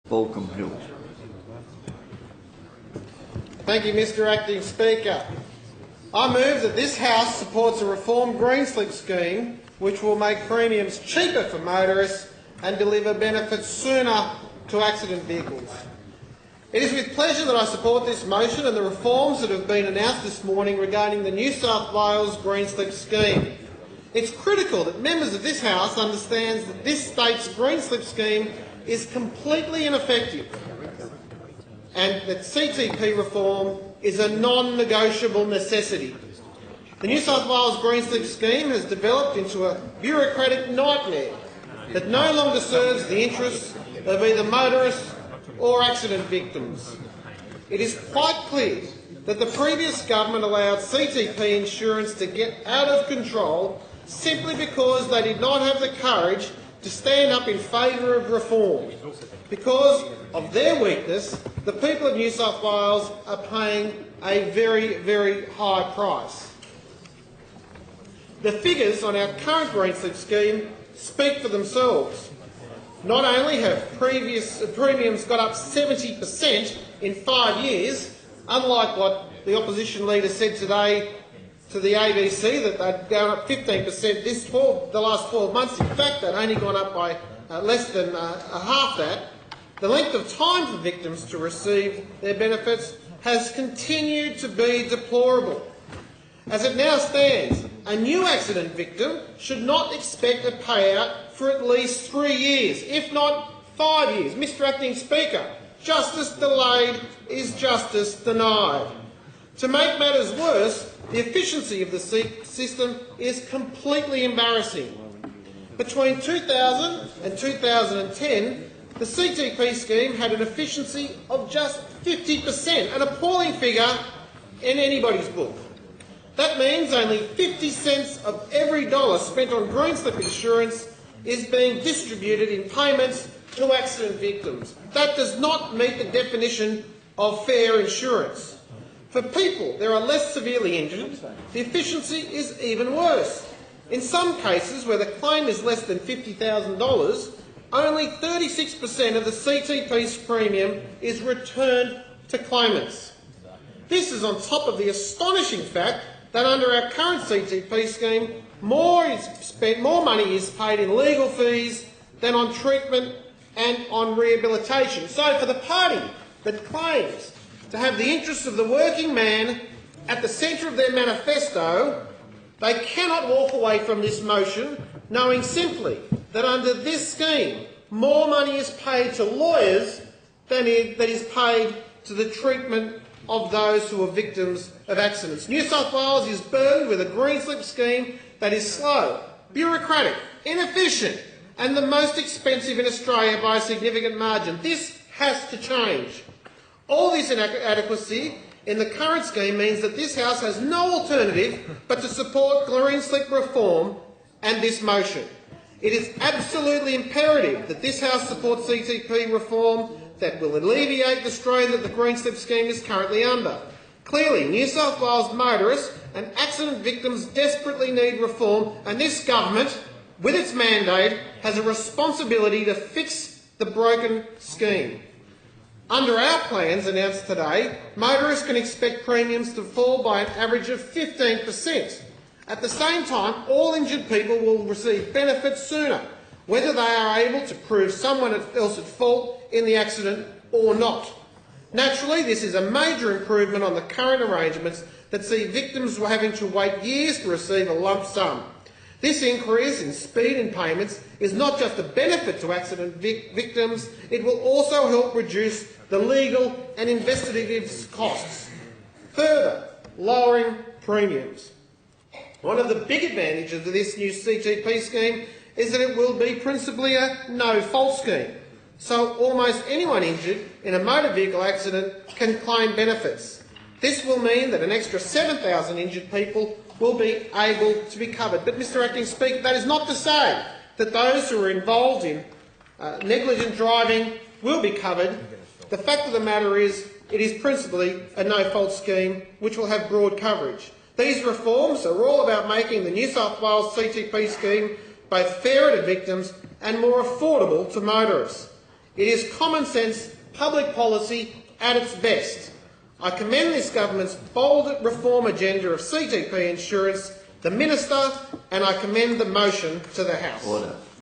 Balcombe Hill. Thank you, Mr Acting Speaker. I move that this House supports a reformed green slip scheme which will make premiums cheaper for motorists and deliver benefits sooner to accident vehicles. It is with pleasure that I support this motion and the reforms that have been announced this morning regarding the New South Wales green slip scheme. It's critical that members of this House understand that this state's green slip scheme is completely ineffective and that CTP reform is a non-negotiable necessity. The New South Wales green slip scheme has developed into a bureaucratic nightmare that no longer serves the interests of either motorists or accident victims. It is quite clear that the previous government allowed CTP insurance to get out of control simply because they did not have the courage to stand up in favour of reform. Because of their weakness, the people of New South Wales are paying a very, very high price. The figures on our current green slip scheme speak for themselves. Not only have premiums got up 70% in 5 years, unlike what the opposition leader said today to the ABC that they'd gone up 15% the last 12 months. In fact, they'd only gone up by less than half that. The length of time for victims to receive their benefits has continued to be deplorable. As it now stands, a new accident victim should not expect a payout for at least 3 years, if not 5 years. Mr Acting Speaker, justice delayed is justice denied. To make matters worse, the efficiency of the system is completely embarrassing. Between 2000 and 2010, the CTP scheme had an efficiency of just 50%, an appalling figure in anybody's book. That means only 50 cents of every dollar spent on green slip insurance is being distributed in payments to accident victims. That does not meet the definition of fair insurance. For people that are less severely injured, the efficiency is even worse. In some cases where the claim is less than $50,000, only 36% of the CTP's premium is returned to claimants. This is on top of the astonishing fact that under our current CTP scheme, more money is paid in legal fees than on treatment and on rehabilitation. So for the party that claims to have the interests of the working man at the centre of their manifesto, they cannot walk away from this motion knowing simply that under this scheme, more money is paid to lawyers than is paid to the treatment of those who are victims of accidents. New South Wales is burdened with a green slip scheme that is slow, bureaucratic, inefficient and the most expensive in Australia by a significant margin. This has to change. All this inadequacy in the current scheme means that this House has no alternative but to support green slip reform and this motion. It is absolutely imperative that this House support CTP reform that will alleviate the strain that the green slip scheme is currently under. Clearly, New South Wales motorists and accident victims desperately need reform, and this government, with its mandate, has a responsibility to fix the broken scheme. Under our plans announced today, motorists can expect premiums to fall by an average of 15%. At the same time, all injured people will receive benefits sooner, whether they are able to prove someone else at fault in the accident or not. Naturally, this is a major improvement on the current arrangements that see victims having to wait years to receive a lump sum. This increase in speed in payments is not just a benefit to accident victims, it will also help reduce the legal and investigative costs, further lowering premiums. One of the big advantages of this new CTP scheme is that it will be principally a no-fault scheme, so almost anyone injured in a motor vehicle accident can claim benefits. This will mean that an extra 7,000 injured people will be able to be covered. But, Mr Acting Speaker, that is not to say that those who are involved in negligent driving will be covered. The fact of the matter is it is principally a no-fault scheme which will have broad coverage. These reforms are all about making the New South Wales CTP scheme both fairer to victims and more affordable to motorists. It is common sense public policy at its best. I commend this government's bold reform agenda of CTP insurance, the Minister, and I commend the motion to the House. Order.